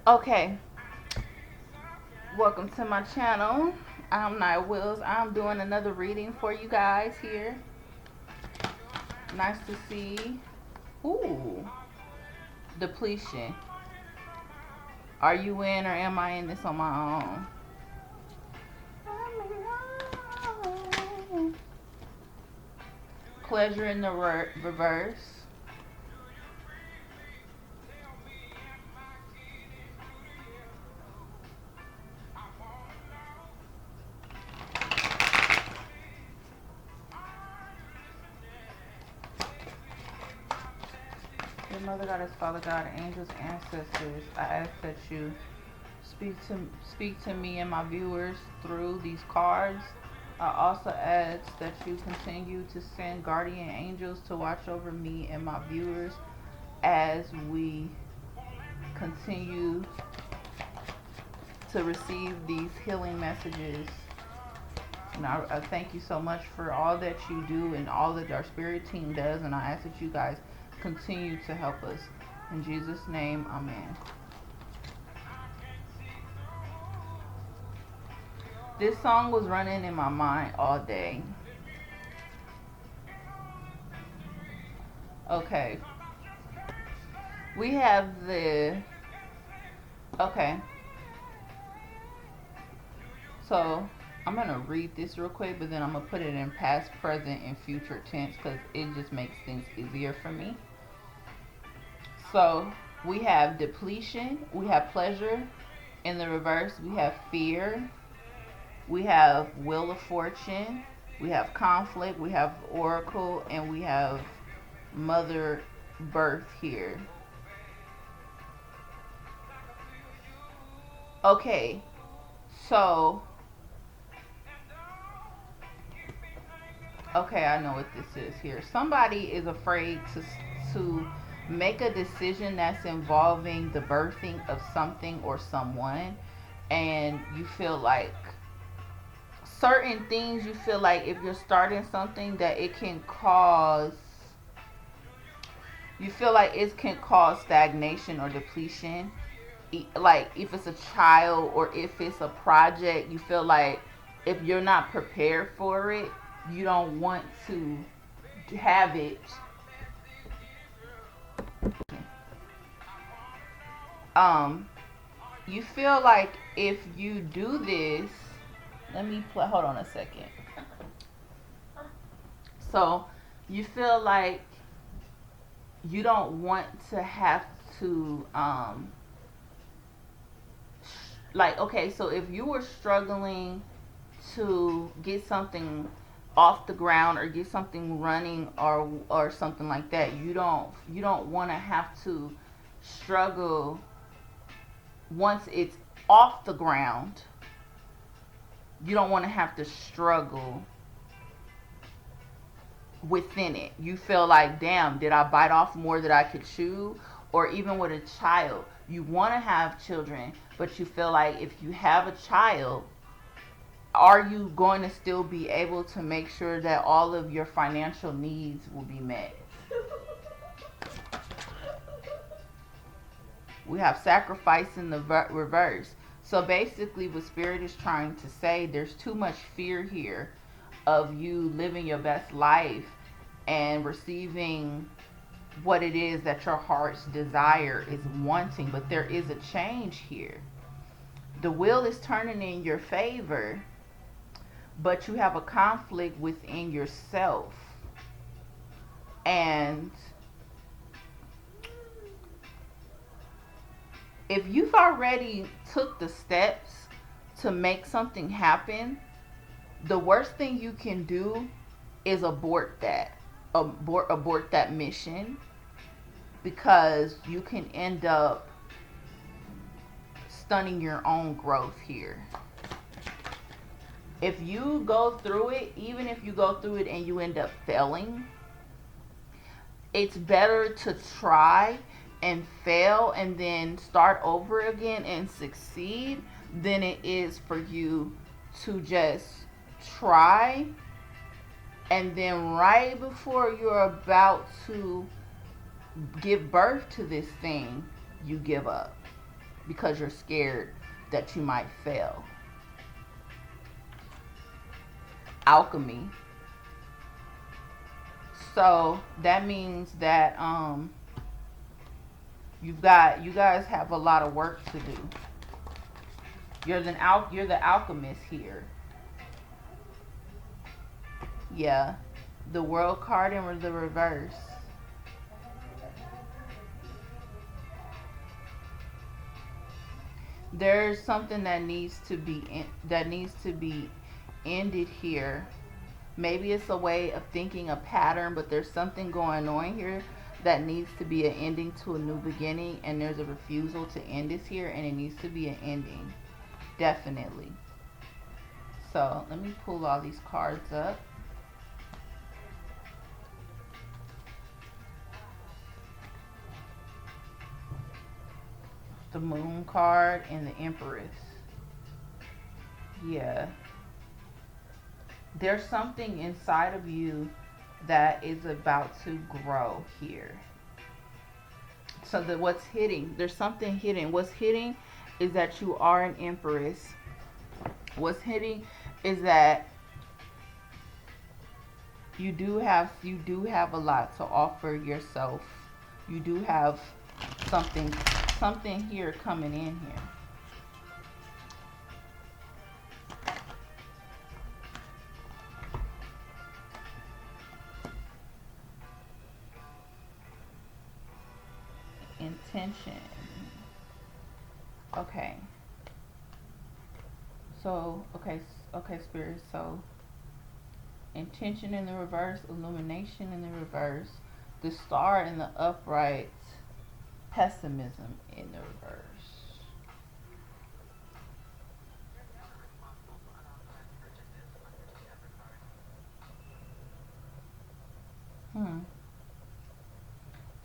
Okay, welcome to my channel. I'm Nia Wills. I'm doing another reading for you guys here. Nice to see. Ooh, depletion. Are you in or am I in this on my own? Pleasure in the reverse. Dear Mother Goddess, Father God, angels, ancestors, I ask that you speak to me and my viewers through these cards. I also ask that you continue to send guardian angels to watch over me and my viewers as we continue to receive these healing messages. And I thank you so much for all that you do and all that our spirit team does. And I ask that you guys continue to help us. In Jesus' name, amen. This song was running in my mind all day. Okay. We have the... Okay. So, I'm going to read this real quick, but then I'm going to put it in past, present, and future tense because it just makes things easier for me. So, we have depletion. We have pleasure. In the reverse, we have fear. We have Wheel of Fortune. We have conflict. We have Oracle. And we have Mother Birth here. Okay. So. Okay, I know what this is here. Somebody is afraid to make a decision that's involving the birthing of something or someone. And you feel like certain things, you feel like if you're starting something that it can cause, you feel like it can cause stagnation or depletion. Like if it's a child or if it's a project, you feel like if you're not prepared for it, you don't want to have it. You feel like if you do this, let me play, hold on a second. So you feel like you don't want to have to like, okay, so if you were struggling to get something off the ground or get something running or something like that, you don't want to have to struggle once it's off the ground. You don't want to have to struggle within it. You feel like, damn, did I bite off more than I could chew? Or even with a child, you want to have children, but you feel like if you have a child, are you going to still be able to make sure that all of your financial needs will be met? We have sacrifice in the reverse. So basically what Spirit is trying to say, there's too much fear here of you living your best life and receiving what it is that your heart's desire is wanting. But there is a change here. The wheel is turning in your favor, but you have a conflict within yourself. And if you've already took the steps to make something happen, the worst thing you can do is abort that mission, because you can end up stunning your own growth here. If you go through it, even if you go through it and you end up failing, it's better to try and fail and then start over again and succeed than it is for you to just try and then right before you're about to give birth to this thing, you give up. because you're scared that you might fail. Alchemy. So that means that you guys have a lot of work to do. You're the alchemist here. Yeah. The world card in the reverse. There's something that needs to be ended here. Maybe it's a way of thinking, a pattern, but there's something going on here that needs to be an ending to a new beginning, and there's a refusal to end this here, and it needs to be an ending. Definitely. So let me pull all these cards up. The Moon card and the Empress. Yeah. There's something inside of you that is about to grow here. So that what's hitting, there's something hidden. What's hitting is that you are an Empress. What's hitting is that you do have a lot to offer yourself. You do have something here coming in here. Intention. Okay. So, okay, Spirit. So, intention in the reverse, illumination in the reverse, the star in the upright, pessimism in the reverse.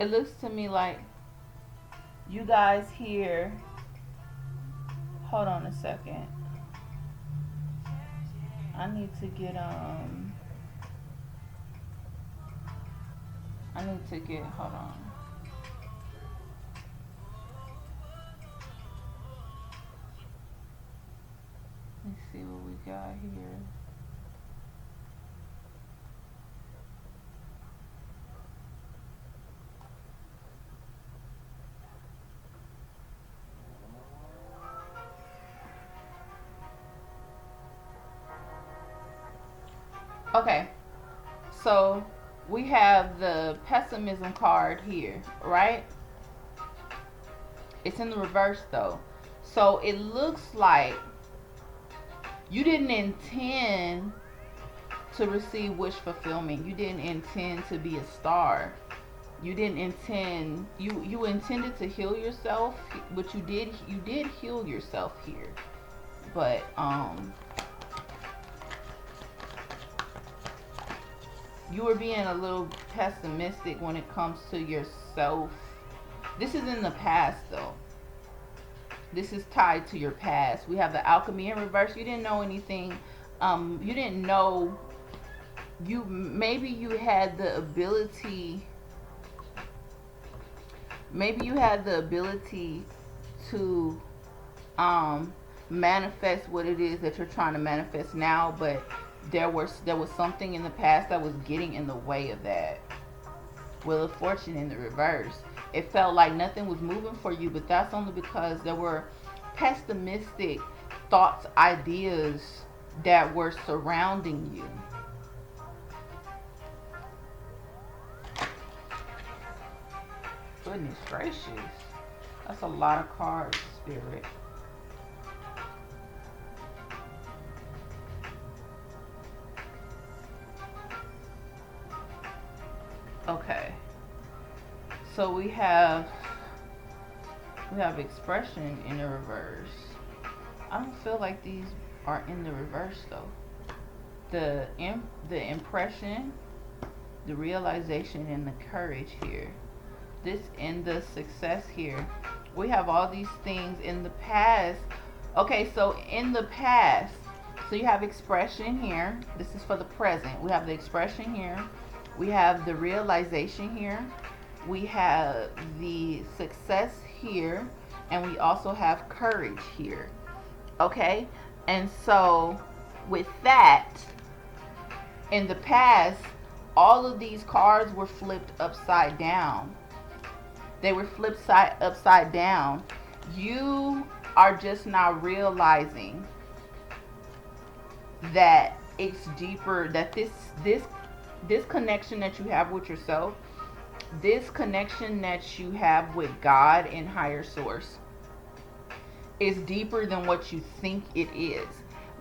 It looks to me like you guys here. Hold on a second. I need to get hold on. Let's see what we got here. Okay, so we have the pessimism card here, right? It's in the reverse though. So it looks like you didn't intend to receive wish fulfillment. You didn't intend to be a star. You didn't intend, you intended to heal yourself, but you did heal yourself here. But you were being a little pessimistic when it comes to yourself. This is in the past though. This is tied to your past. We have the alchemy in reverse. You didn't know anything. You didn't know. Maybe you had the ability. Maybe you had the ability to manifest what it is that you're trying to manifest now, but there was something in the past that was getting in the way of that. Wheel of Fortune in the reverse. It felt like nothing was moving for you, but that's only because there were pessimistic thoughts, ideas that were surrounding you. Goodness gracious. That's a lot of cards, Spirit. Okay. So we have expression in the reverse. I don't feel like these are in the reverse though. The impression, the realization, and the courage here. This and the success here. We have all these things in the past. Okay, so in the past, so you have expression here. This is for the present. We have the expression here. We have the realization here. We have the success here. and we also have courage here. Okay? And so, with that, in the past, all of these cards were flipped upside down. They were flipped upside down. You are just now realizing that it's deeper, that this connection that you have with yourself, this connection that you have with God and higher source is deeper than what you think it is.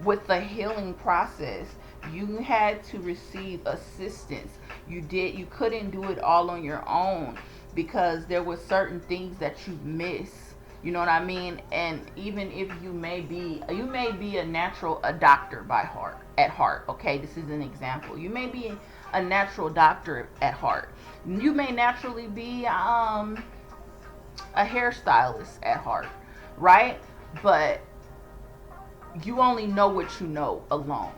With the healing process, you had to receive assistance. You couldn't do it all on your own because there were certain things that you miss. You know what I mean? And even if you may be a doctor by heart, at heart. Okay, this is an example. You may be a natural doctor at heart. You may naturally be a hairstylist at heart, right? But you only know what you know alone.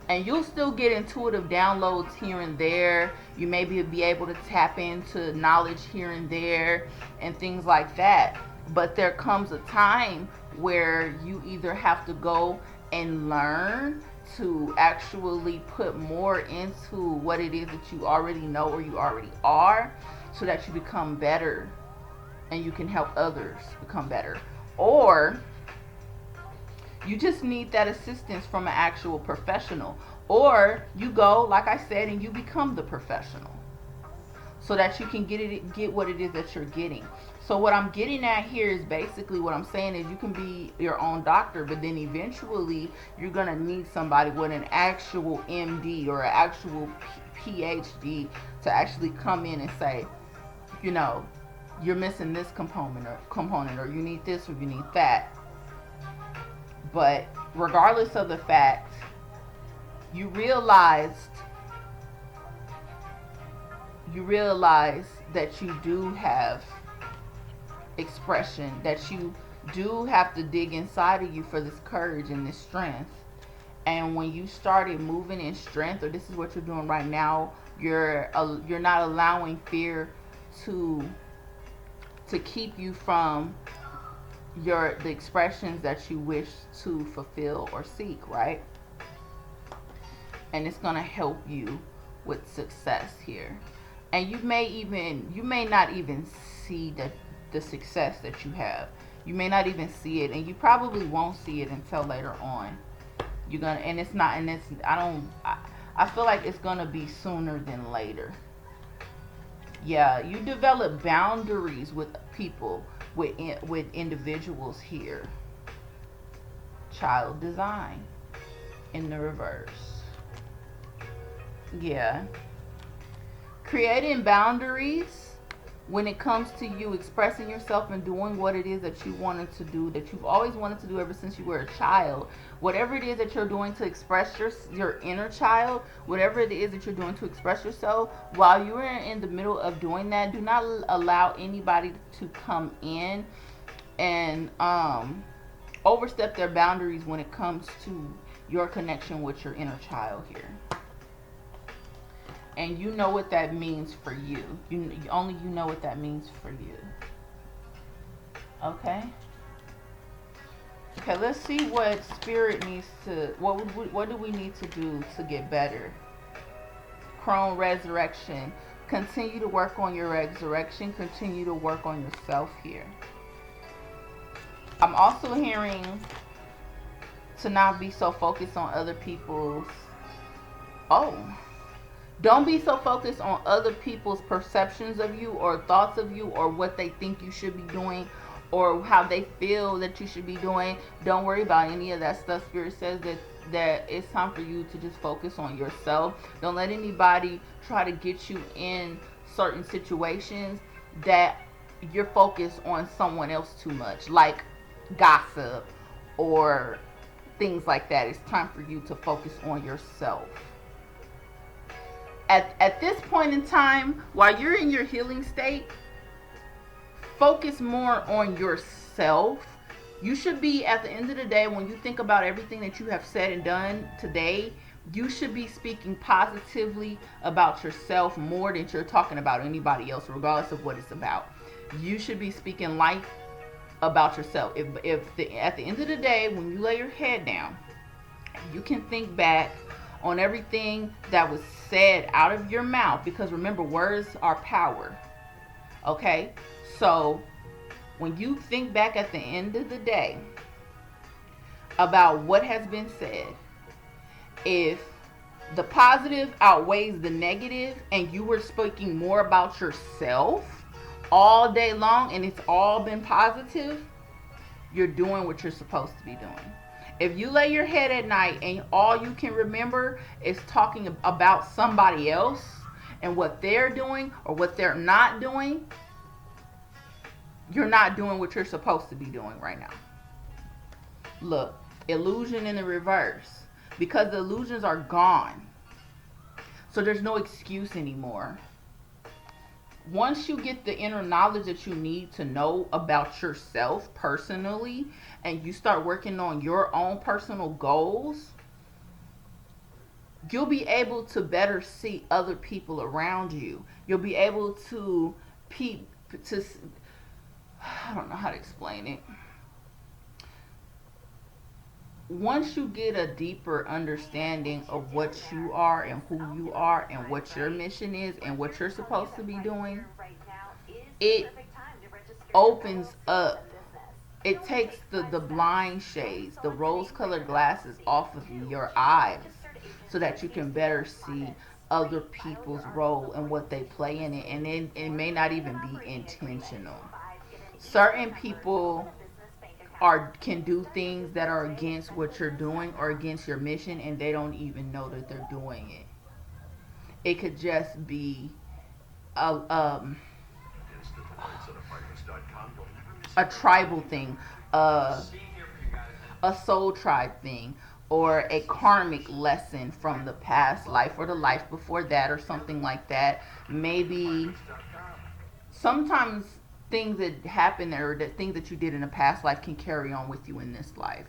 And you'll still get intuitive downloads here and there. You may be able to tap into knowledge here and there and things like that. But there comes a time where you either have to go and learn to actually put more into what it is that you already know or you already are, so that you become better and you can help others become better. Or you just need that assistance from an actual professional. Or you go, like I said, and you become the professional so that you can get what it is that you're getting. So what I'm getting at here is basically what I'm saying is you can be your own doctor, but then eventually you're going to need somebody with an actual MD or an actual PhD to actually come in and say, you know, you're missing this component or you need this or you need that. But regardless of the fact, you realize that you do have expression, that you do have to dig inside of you for this courage and this strength. And when you started moving in strength, or this is what you're doing right now, you're not allowing fear to keep you from the expressions that you wish to fulfill or seek, right? And it's going to help you with success here. And you may not even see the success that you have. You may not even see it, and you probably won't see it until later on. I feel like it's gonna be sooner than later. Yeah, you develop boundaries with people, with individuals here. Child design in the reverse. Yeah. Creating boundaries when it comes to you expressing yourself and doing what it is that you wanted to do, that you've always wanted to do ever since you were a child. Whatever it is that you're doing to express your inner child, whatever it is that you're doing to express yourself, while you are in the middle of doing that, do not allow anybody to come in and overstep their boundaries when it comes to your connection with your inner child here. And you know what that means for you. Only you know what that means for you. Okay? Okay, let's see what spirit needs to, what do we need to do to get better? Crone resurrection. Continue to work on your resurrection. Continue to work on yourself here. I'm also hearing to not be so focused on other people's, don't be so focused on other people's perceptions of you or thoughts of you or what they think you should be doing or how they feel that you should be doing. Don't worry about any of that stuff. Spirit says that it's time for you to just focus on yourself. Don't let anybody try to get you in certain situations that you're focused on someone else too much, like gossip or things like that. It's time for you to focus on yourself. At this point in time, while you're in your healing state, focus more on yourself. You should be, at the end of the day, when you think about everything that you have said and done today, you should be speaking positively about yourself more than you're talking about anybody else, regardless of what it's about. You should be speaking life about yourself. At the end of the day, when you lay your head down, you can think back on everything that was said out of your mouth, because remember, words are power. Okay? So when you think back at the end of the day about what has been said, if the positive outweighs the negative and you were speaking more about yourself all day long and it's all been positive, you're doing what you're supposed to be doing. If you lay your head at night and all you can remember is talking about somebody else and what they're doing or what they're not doing, you're not doing what you're supposed to be doing right now. Look, illusion in the reverse. Because the illusions are gone. So there's no excuse anymore. Once you get the inner knowledge that you need to know about yourself personally, and you start working on your own personal goals, you'll be able to better see other people around you. You'll be able to I don't know how to explain it. Once you get a deeper understanding of what you are and who you are and what your mission is and what you're supposed to be doing, it opens up. It takes the blind shades, the rose colored glasses off of your eyes so that you can better see other people's role and what they play in it. And it may not even be intentional. Certain people can do things that are against what you're doing or against your mission, and they don't even know that they're doing it. It could just be a a tribal thing, a soul tribe thing, or a karmic lesson from the past life or the life before that, or something like that. Maybe sometimes things that happen or the things that you did in a past life can carry on with you in this life,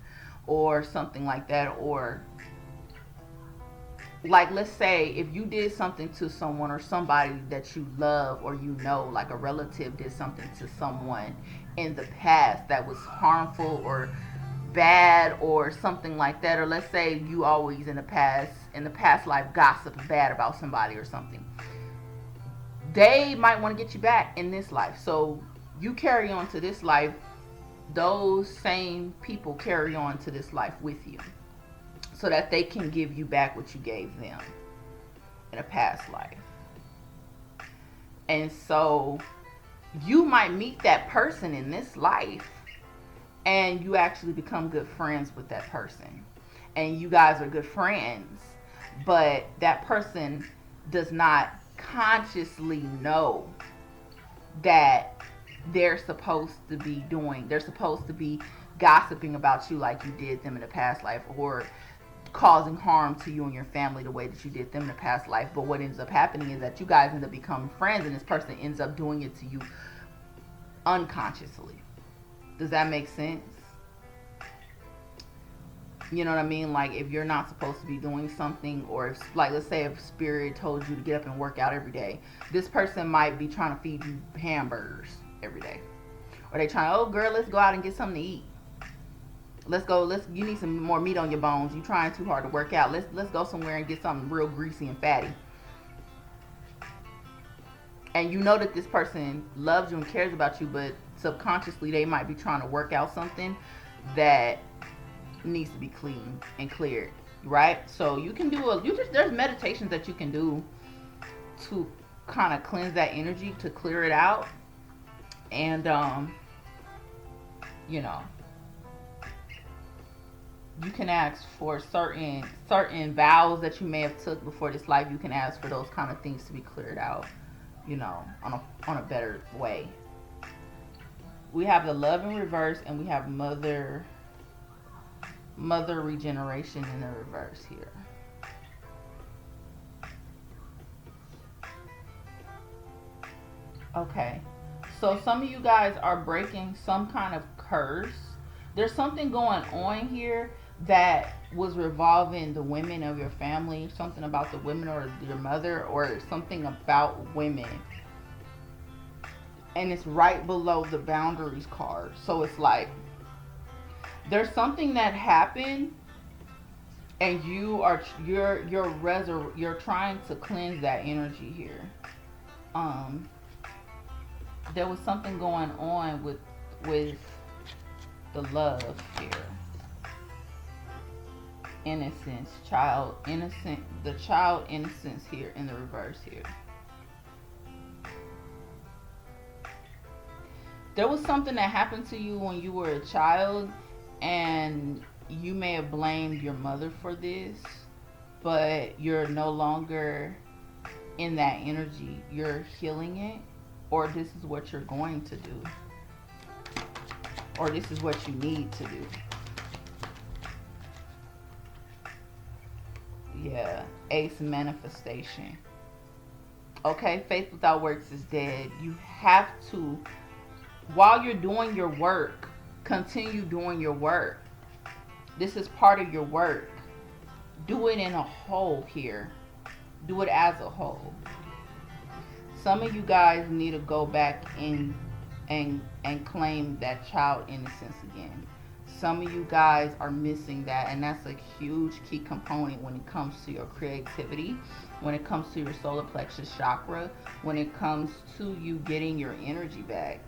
or something like that. Or like, let's say if you did something to someone or somebody that you love, or like a relative did something to someone in the past that was harmful or bad or something like that. Or let's say you always in the past life gossiped bad about somebody or something, they might want to get you back in this life. So you carry on to this life, those same people carry on to this life with you so that they can give you back what you gave them in a past life. And so you might meet that person in this life and you actually become good friends with that person. And you guys are good friends, but that person does not consciously know that they're supposed to be gossiping about you like you did them in a past life, or causing harm to you and your family the way that you did them in a past life. But what ends up happening is that you guys end up becoming friends, and this person ends up doing it to you unconsciously. Does that make sense? You know what I mean? Like, if you're not supposed to be doing something, or if, like, let's say if Spirit told you to get up and work out every day, this person might be trying to feed you hamburgers every day. Or they trying, oh girl, let's go out and get something to eat. You need some more meat on your bones. You trying too hard to work out. Let's go somewhere and get something real greasy and fatty. And you know that this person loves you and cares about you, but subconsciously they might be trying to work out something that needs to be clean and cleared, right? So you can do there's meditations that you can do to kind of cleanse that energy, to clear it out. And you can ask for certain vows that you may have took before this life. You can ask for those kind of things to be cleared out, on a better way. We have the love in reverse, and we have mother regeneration in the reverse here. Okay, so some of you guys are breaking some kind of curse. There's something going on here that was revolving the women of your family, something about the women or your mother, or something about women. and it's right below the boundaries card. So it's like there's something that happened, and you're trying to cleanse that energy here. Um, there was something going on with the love here. Innocence, child innocent, the child innocence here in the reverse here. There was something that happened to you when you were a child, and you may have blamed your mother for this, but you're no longer in that energy. You're healing it, or this is what you're going to do, or this is what you need to do. Yeah, ace manifestation. Okay, faith without works is dead. You have to, while you're doing your work, continue doing your work. This is part of your work. Do it in a whole here. Do it as a whole. Some of you guys need to go back in and claim that child innocence again. Some of you guys are missing that, and that's a huge key component when it comes to your creativity, when it comes to your solar plexus chakra, when it comes to you getting your energy back.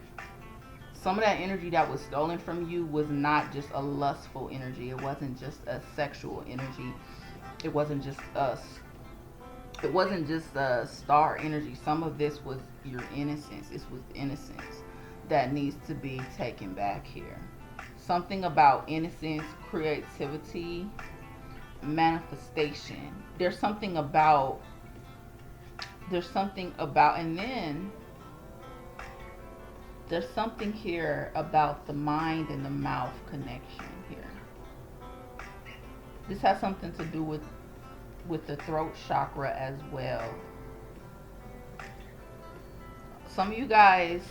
Some of that energy that was stolen from you was not just a lustful energy. It wasn't just a sexual energy. It wasn't just a star energy. Some of this was your innocence. This was innocence that needs to be taken back here. Something about innocence, creativity, manifestation. There's something about, and then there's something here about the mind and the mouth connection here. This has something to do with the throat chakra as well. Some of you guys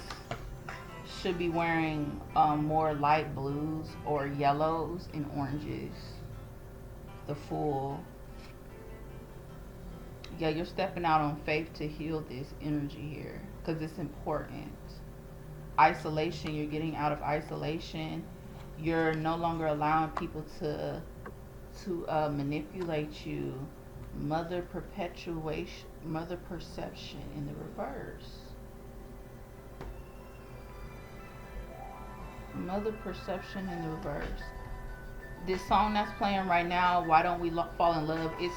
should be wearing more light blues or yellows and oranges. The Fool. Yeah, you're stepping out on faith to heal this energy here because it's important. Isolation, you're getting out of isolation. You're no longer allowing people to manipulate you. Mother perpetuation, mother perception in the reverse. Mother perception in the reverse. This song that's playing right now, Why Don't We Fall in Love? It's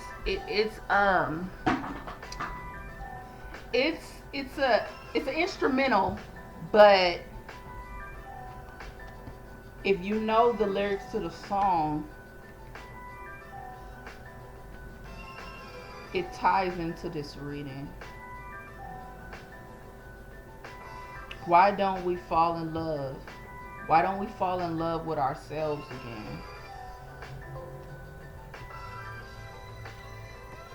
an instrumental, but if you know the lyrics to the song, it ties into this reading. Why don't we fall in love? Why don't we fall in love with ourselves again?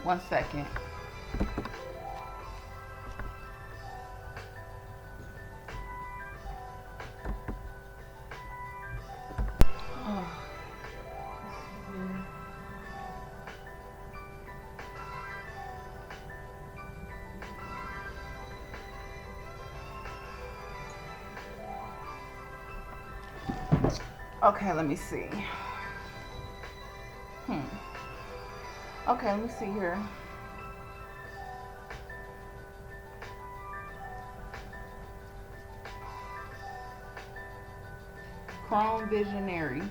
One second. Oh. Okay, let me see. Okay, let me see here. Chrome Visionary.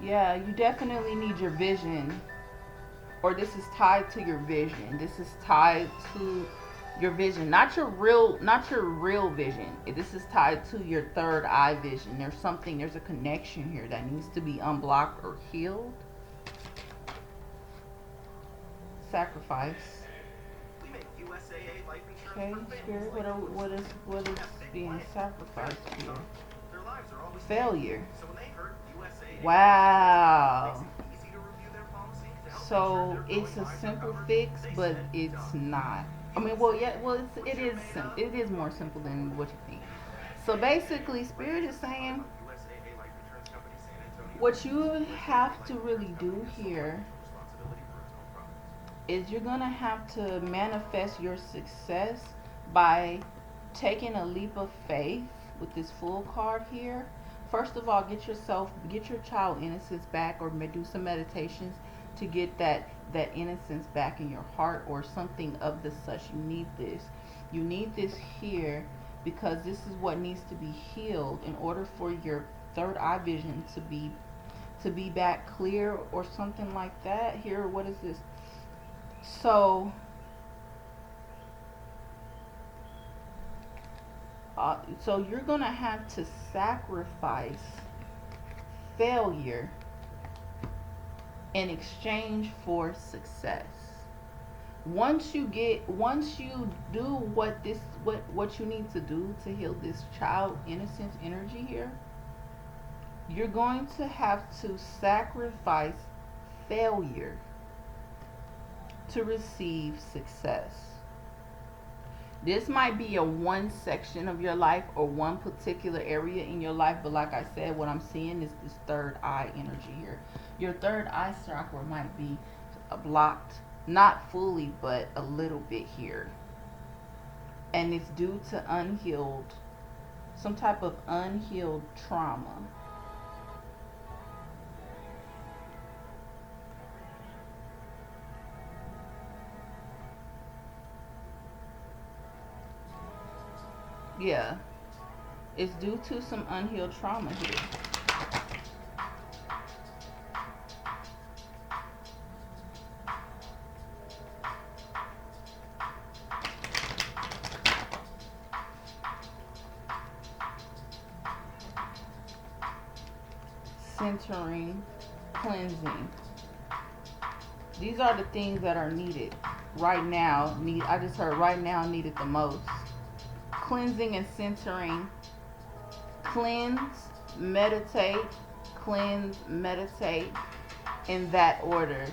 Yeah, you definitely need your vision. Or this is tied to your vision. This is tied to your vision, not your real vision. This is tied to your third eye vision. There's a connection here that needs to be unblocked or healed. Sacrifice. Okay, Spirit, what is being sacrificed here? Failure. Wow. So it's a simple fix, but it's not. I mean, well, yeah, well, it is simple. It is more simple than what you think. So basically, Spirit is saying what you have to really do here is you're going to have to manifest your success by taking a leap of faith with this full card here. First of all, get your child innocence back, or do some meditations to get that innocence back in your heart, or something of the such. You need this here, because this is what needs to be healed in order for your third eye vision to be back clear, or something like that. Here, what is this? So so you're gonna have to sacrifice failure in exchange for success. Once you do what you need to do to heal this child innocence energy here, you're going to have to sacrifice failure to receive success. This might be a one section of your life, or one particular area in your life, but like I said, what I'm seeing is this third eye energy here. Your third eye chakra might be blocked, not fully, but a little bit here. And it's due to some type of unhealed trauma. Yeah, it's due to some unhealed trauma here. Centering, cleansing. These are the things that are needed right now. I just heard right now needed the most. Cleansing and centering. Cleanse, meditate, cleanse, meditate, in that order.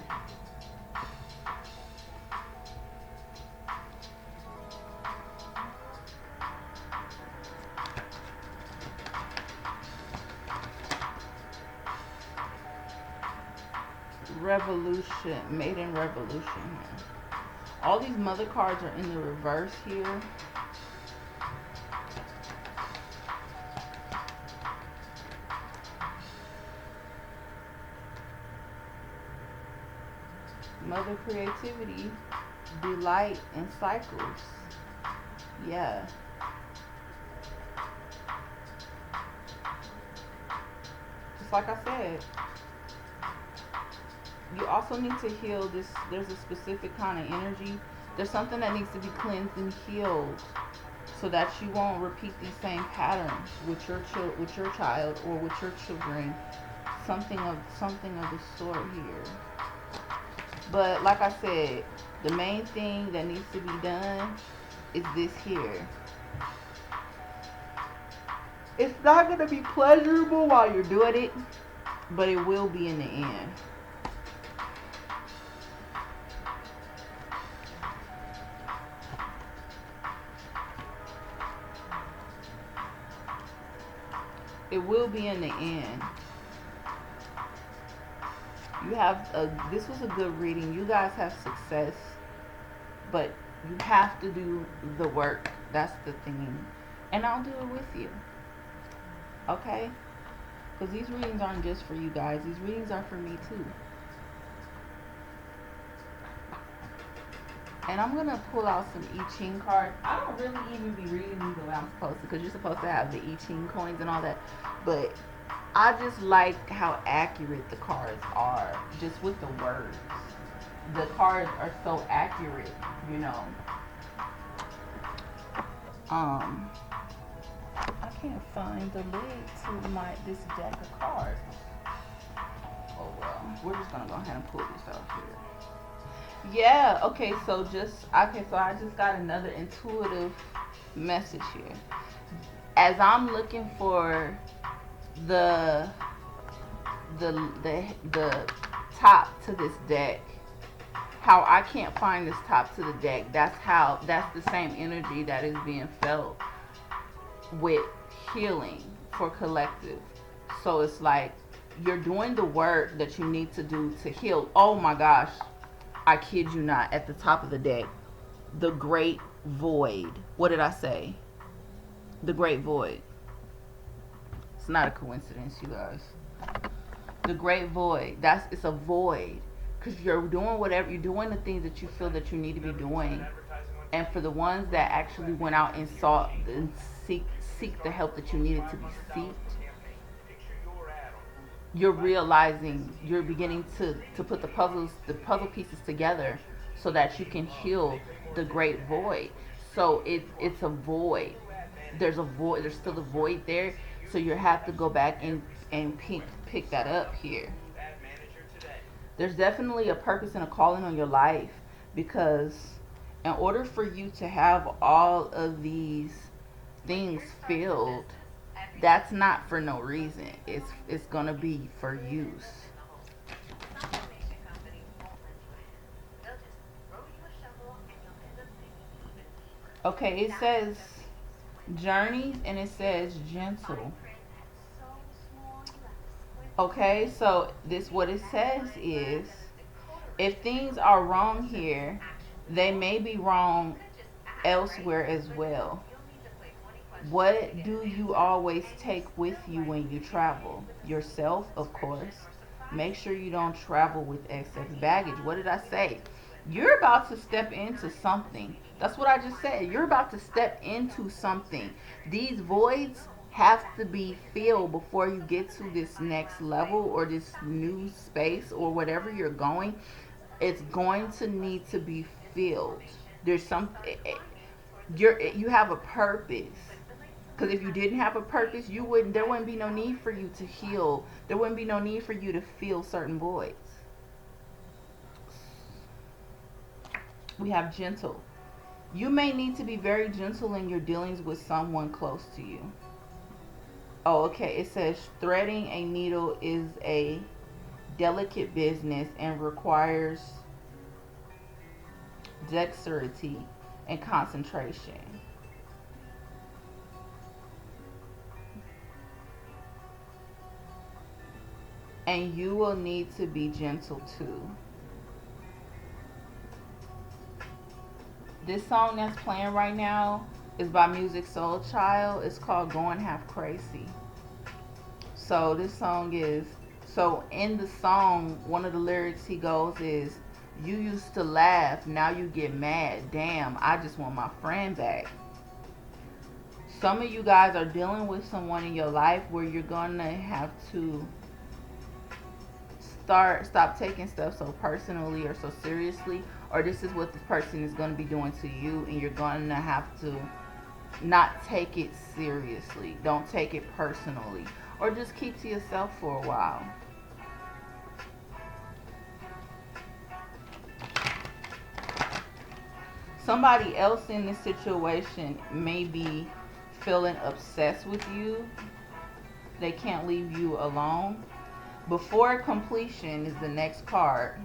Revolution, maiden revolution here. All these mother cards are in the reverse here. Mother creativity, delight, and cycles. Yeah. Just like I said, you also need to heal this. There's a specific kind of energy. There's something that needs to be cleansed and healed, so that you won't repeat these same patterns with your child, or with your children. Something of the sort here. But like I said, the main thing that needs to be done is this here. It's not going to be pleasurable while you're doing it, but it will be in the end. It will be in the end. This was a good reading. You guys have success, but you have to do the work. That's the thing. And I'll do it with you. Okay? Because these readings aren't just for you guys. These readings are for me too. And I'm going to pull out some I Ching cards. I don't really even be reading these the way I'm supposed to, because you're supposed to have the I Ching coins and all that. But I just like how accurate the cards are, just with the words. The cards are so accurate, you know. I can't find the lid to this deck of cards. Oh well, we're just gonna go ahead and pull this out here. Yeah, okay, so I just got another intuitive message here. As I'm looking for the top to this deck, how I can't find this top to the deck, that's the same energy that is being felt with healing for collective. So it's like you're doing the work that you need to do to heal. Oh my gosh, I kid you not, at the top of the deck, the great void. What did I say? The great void. It's not a coincidence, you guys. The great void. It's a void. Because you're doing whatever, you're doing the things that you feel that you need to be doing. And for the ones that actually went out and sought and seek the help that you needed to be seeked, you're realizing, you're beginning to put the puzzle pieces together so that you can heal the great void. So it's a void. There's a void. There's still a void there. So you have to go back and pick that up here. There's definitely a purpose and a calling on your life, because in order for you to have all of these things filled, that's not for no reason. It's gonna be for use. Okay, it says journeys and it says gentle. Okay, so this what it says is, if things are wrong here, they may be wrong elsewhere as well. What do you always take with you when you travel? Yourself, of course. Make sure you don't travel with excess baggage. What did I say? You're about to step into something. That's what I just said. You're about to step into something. These voids have to be filled before you get to this next level or this new space or whatever you're going. It's going to need to be filled. There's some you have a purpose. Because if you didn't have a purpose, there wouldn't be no need for you to heal. There wouldn't be no need for you to fill certain voids. We have gentle. You may need to be very gentle in your dealings with someone close to you. Oh, okay. It says threading a needle is a delicate business and requires dexterity and concentration. And you will need to be gentle too. This song that's playing right now is by Music Soul Child. It's called Going Half Crazy. So this song is, so in the song, one of the lyrics he goes is, you used to laugh, now you get mad. Damn, I just want my friend back. Some of you guys are dealing with someone in your life where you're gonna have to stop taking stuff so personally or so seriously, or this is what this person is going to be doing to you, and you're going to have to not take it seriously. Don't take it personally, or just keep to yourself for a while. Somebody else in this situation may be feeling obsessed with you. They can't leave you alone. Before completion is the next card.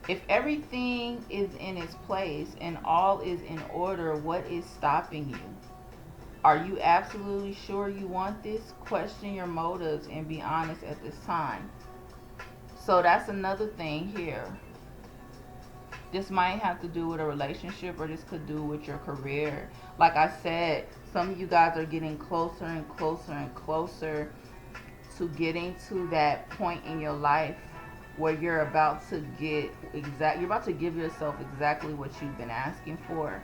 If everything is in its place and all is in order, what is stopping you? Are you absolutely sure you want this? Question your motives and be honest at this time. So that's another thing here. This might have to do with a relationship, or this could do with your career. Like I said, some of you guys are getting closer and closer and closer to getting to that point in your life where you're about to give yourself exactly what you've been asking for.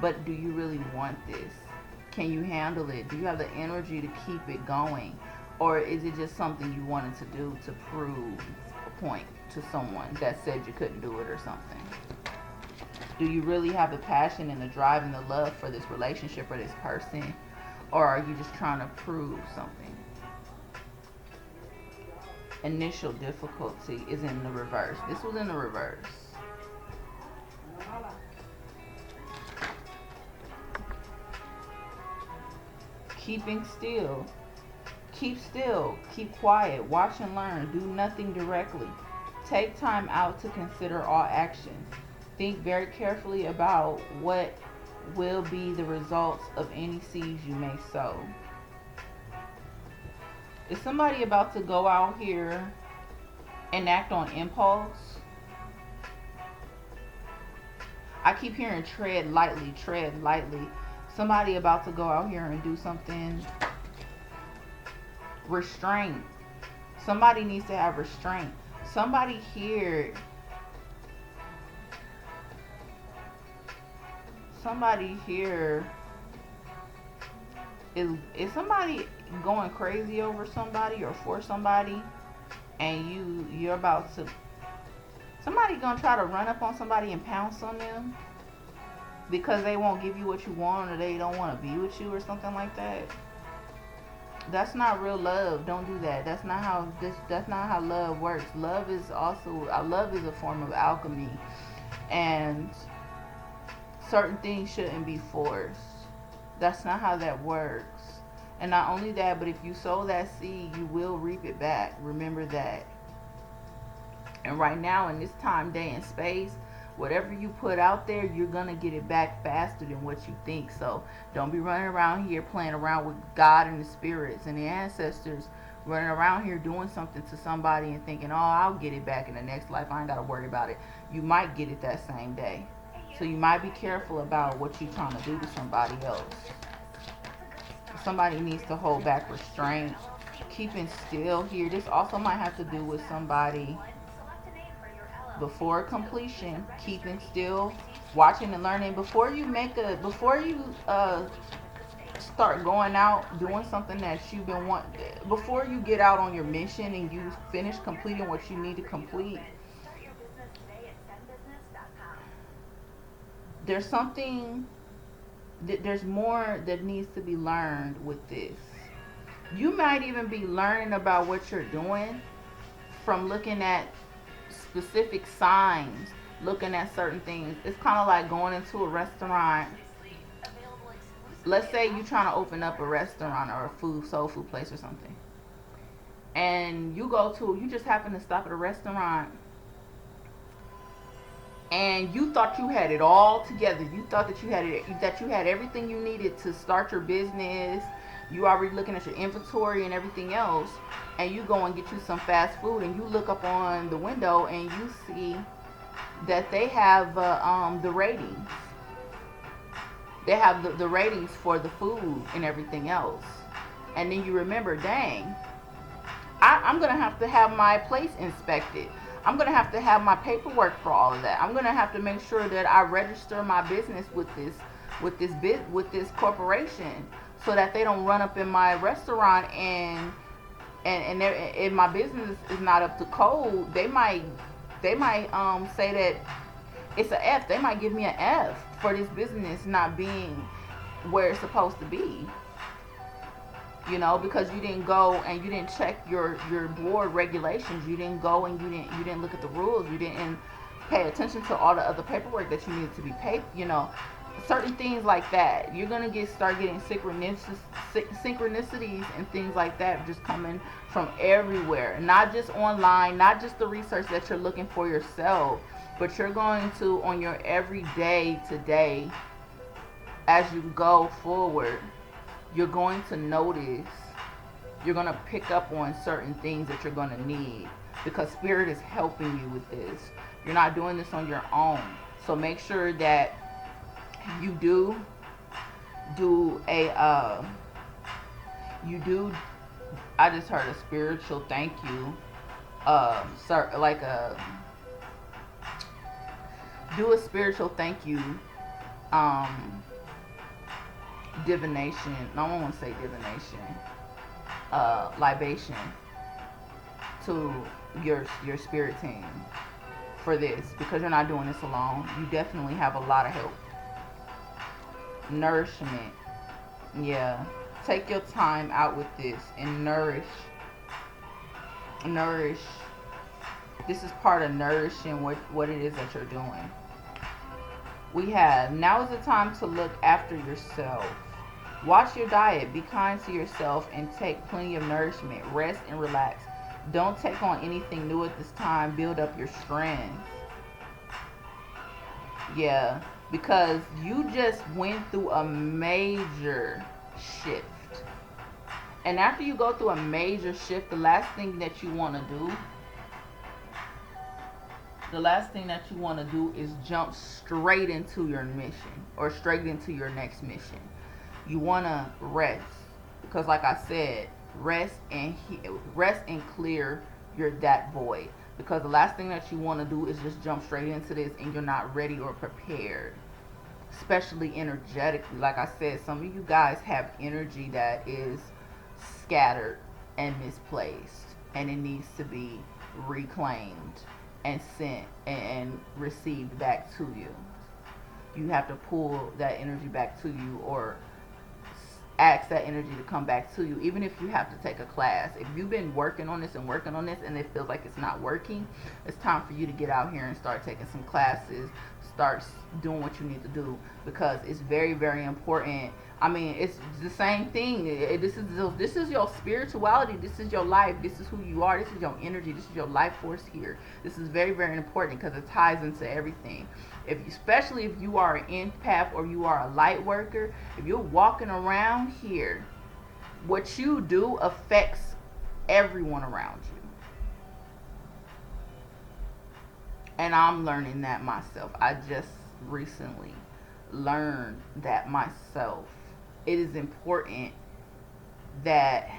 But do you really want this? Can you handle it? Do you have the energy to keep it going? Or is it just something you wanted to do to prove a point to someone that said you couldn't do it or something? Do you really have the passion and the drive and the love for this relationship or this person? Or are you just trying to prove something? Initial difficulty is in the reverse. This was in the reverse. Keeping still. Keep still. Keep quiet. Watch and learn. Do nothing directly. Take time out to consider all actions. Think very carefully about what will be the results of any seeds you may sow. Is somebody about to go out here and act on impulse? I keep hearing tread lightly, tread lightly. Somebody about to go out here and do something. Restraint. Somebody needs to have restraint. Somebody here. Somebody here is somebody going crazy over somebody or for somebody, and you're about to. Somebody gonna try to run up on somebody and pounce on them because they won't give you what you want or they don't want to be with you or something like that. That's not real love. Don't do that. That's not how love works. Love is a form of alchemy, and certain things shouldn't be forced. That's not how that works. And not only that, but if you sow that seed, you will reap it back. Remember that. And right now, in this time, day, and space, whatever you put out there, you're going to get it back faster than what you think. So don't be running around here playing around with God and the spirits and the ancestors, running around here doing something to somebody and thinking, oh, I'll get it back in the next life. I ain't got to worry about it. You might get it that same day. So you might be careful about what you're trying to do to somebody else. Somebody needs to hold back restraint. Keeping still here. This also might have to do with somebody before completion. Keeping still, watching and learning before you start going out doing something that you've been wanting. Before you get out on your mission and you finish completing what you need to complete, there's more that needs to be learned with this. You might even be learning about what you're doing from looking at specific signs, looking at certain things. It's kind of like going into a restaurant. Let's say you're trying to open up a restaurant or a soul food place or something, and you just happen to stop at a restaurant, and you thought you had it all together. You thought that you had everything you needed to start your business. You already looking at your inventory and everything else, and you go and get you some fast food, and you look up on the window and you see that they have the ratings. They have the ratings for the food and everything else, and then you remember, dang, I'm gonna have to have my place inspected. I'm going to have my paperwork for all of that. I'm going to have to make sure that I register my business with this corporation, so that they don't run up in my restaurant and if my business is not up to code, they might say that it's an F. They might give me an F for this business not being where it's supposed to be. Because you didn't go and you didn't check your board regulations. You didn't go and you didn't look at the rules. You didn't pay attention to all the other paperwork that you needed to be paid. Certain things like that. You're gonna start getting synchronicities and things like that just coming from everywhere. Not just online, not just the research that you're looking for yourself, but you're going to, on your everyday today, as you go forward, you're going to notice, you're going to pick up on certain things that you're going to need, because Spirit is helping you with this. You're not doing this on your own. So make sure that you do I just heard a spiritual thank you, do a spiritual thank you, divination. No, I don't want to say divination. Libation to your spirit team for this, because you're not doing this alone. You definitely have a lot of help. Nourishment. Yeah. Take your time out with this and nourish. This is part of nourishing what it is that you're doing. We have, now is the time to look after yourself. Watch your diet. Be kind to yourself and take plenty of nourishment. Rest and relax. Don't take on anything new at this time. Build up your strength. Yeah, because you just went through a major shift. And after you go through a major shift, the last thing that you want to do, the last thing that you want to do is jump straight into your mission or straight into your next mission. You want to rest because, like I said, rest and clear your that void. Because the last thing that you want to do is just jump straight into this and you're not ready or prepared, especially energetically. Like I said, some of you guys have energy that is scattered and misplaced, and it needs to be reclaimed and sent and received back to you. You have to pull that energy back to you, or ask that energy to come back to you, even if you have to take a class. If you've been working on this and it feels like it's not working, it's time for you to get out here and start taking some classes, start doing what you need to do, because it's very, very important. I mean, it's the same thing. This is your spirituality. This is your life. This is who you are. This is your energy. This is your life force here. This is very, very important because it ties into everything. Especially if you are an empath or you are a light worker, if you're walking around here, what you do affects everyone around you. And I'm learning that myself. I just recently learned that myself. It is important that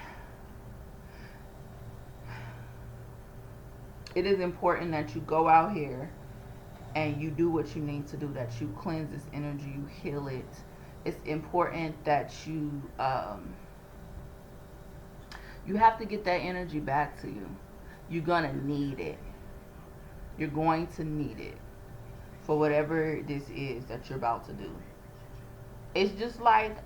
you go out here and you do what you need to do, that you cleanse this energy, you heal it. It's important that you have to get that energy back to you. You're gonna need it. You're going to need it for whatever this is that you're about to do. It's just like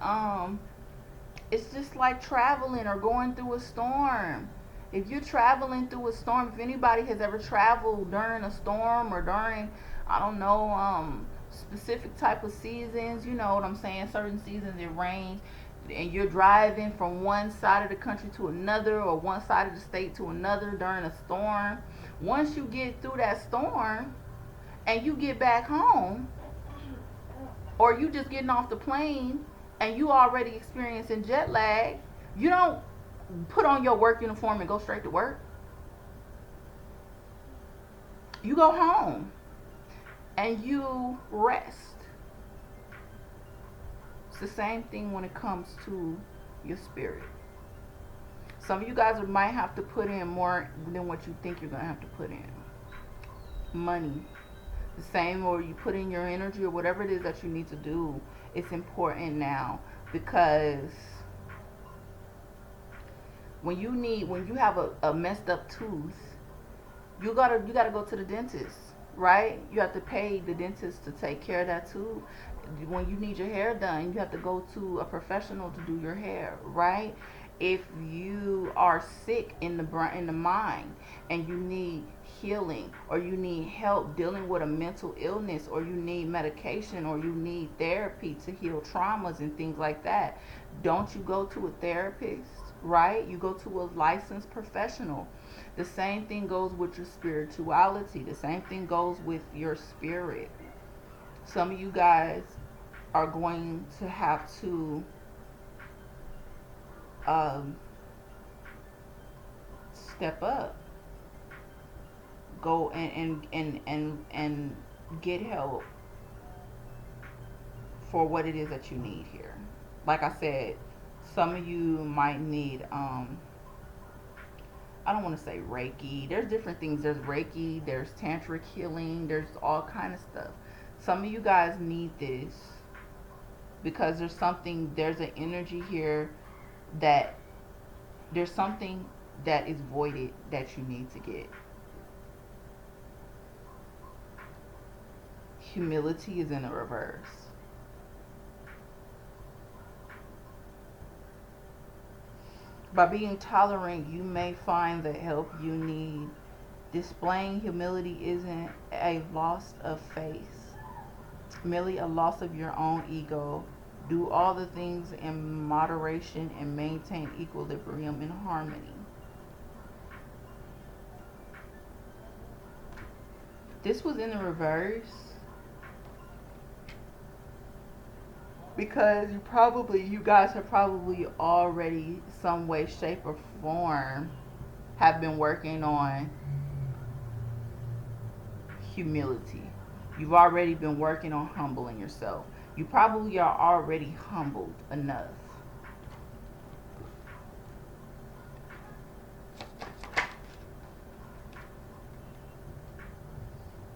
traveling or going through a storm. If you're traveling through a storm, if anybody has ever traveled during a storm or during, I don't know, specific type of seasons, you know what I'm saying, certain seasons it rains, and you're driving from one side of the country to another, or one side of the state to another during a storm. Once you get through that storm and you get back home, or you just getting off the plane and you already experiencing jet lag, you don't put on your work uniform and go straight to work. You go home and you rest. It's the same thing when it comes to your spirit. Some of you guys might have to put in more than what you think you're going to have to put in. Money. The same, or you put in your energy or whatever it is that you need to do. It's important now, because when you have a messed up tooth, you gotta go to the dentist, right? You have to pay the dentist to take care of that tooth. When you need your hair done, you have to go to a professional to do your hair, right? If you are sick in the mind and you need healing, or you need help dealing with a mental illness, or you need medication, or you need therapy to heal traumas and things like that, don't you go to a therapist, right? You go to a licensed professional. The same thing goes with your spirituality. The same thing goes with your spirit. Some of you guys are going to have to step up, go and get help for what it is that you need here. Like I said, some of you might need I don't want to say Reiki. There's different things. There's Reiki, there's tantric healing, there's all kind of stuff. Some of you guys need this because there's an energy here that there's something that is voided that you need to get. Humility is in the reverse. By being tolerant, you may find the help you need. Displaying humility isn't a loss of faith, merely a loss of your own ego. Do all the things in moderation and maintain equilibrium and harmony. This was in the reverse because you guys have probably already, some way, shape, or form, have been working on humility. You've already been working on humbling yourself. You probably are already humbled enough.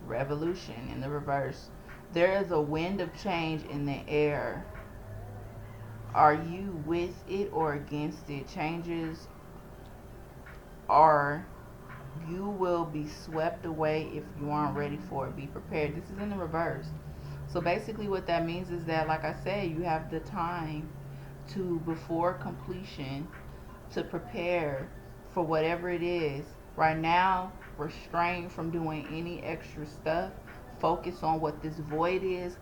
Revolution in the reverse. There is a wind of change in the air. Are you with it or against it? Changes are, you will be swept away if you aren't ready for it. Be prepared. This is in the reverse. So basically what that means is that, like I said, you have the time to, before completion, to prepare for whatever it is. Right now, restrain from doing any extra stuff. Focus on what this void is.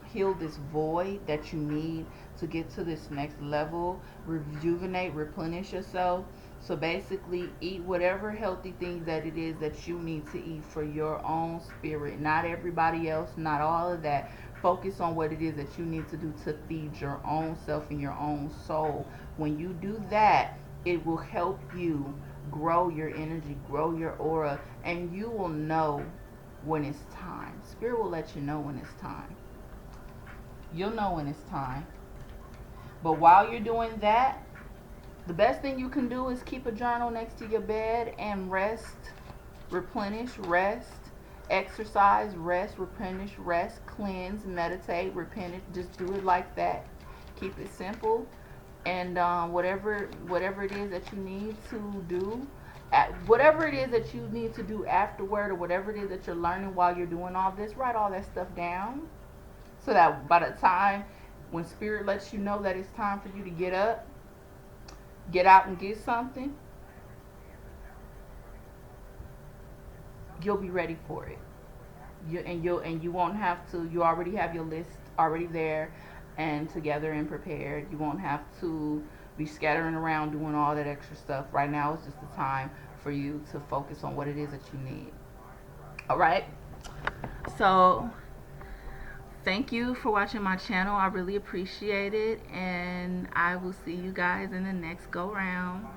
Heal this void that you need to get to this next level. Rejuvenate, replenish yourself. So basically, eat whatever healthy things that it is that you need to eat for your own spirit. Not everybody else, not all of that. Focus on what it is that you need to do to feed your own self and your own soul. When you do that, it will help you grow your energy, grow your aura, and you will know when it's time. Spirit will let you know when it's time. You'll know when it's time. But while you're doing that, the best thing you can do is keep a journal next to your bed and rest, replenish, rest, exercise, rest, replenish, rest, cleanse, meditate, replenish. Just do it like that. Keep it simple. And whatever it is that you need to do, whatever it is that you need to do afterward, or whatever it is that you're learning while you're doing all this, write all that stuff down, so that by the time when Spirit lets you know that it's time for you to get up, get out and get something, you'll be ready for it. You won't have to. You already have your list already there and together and prepared. You won't have to be scattering around doing all that extra stuff. Right now is just the time for you to focus on what it is that you need. All right. So thank you for watching my channel. I really appreciate it, and I will see you guys in the next go round.